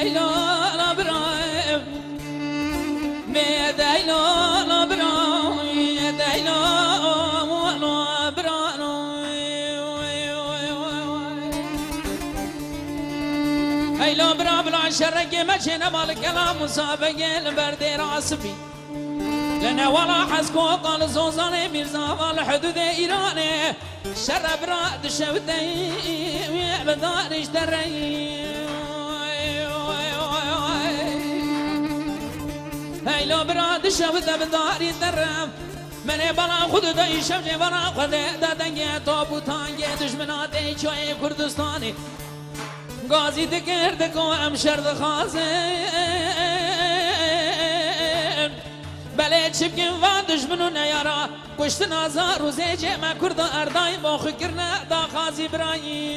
دایلا لبرای می دایلا لبرای دایلا هیلا برا بلا شرق مجن مال كلام مسابقة البردي راسبي لنا ولا حسكو قال زوزاني ميرزا والحدود إيراني شر برا دشودي بدارش دري هيلا برا دشود بداري درم من بلا خود دای شمج بلا خود دادنگی تابوتانگی دشمناتی چوی کردستانی غازی دکرد کو ام شرد خازن بله چپکن و دشمنو نیارا کشتن آزار روزه جه من کرد اردای با خکرنه دا خازی برایی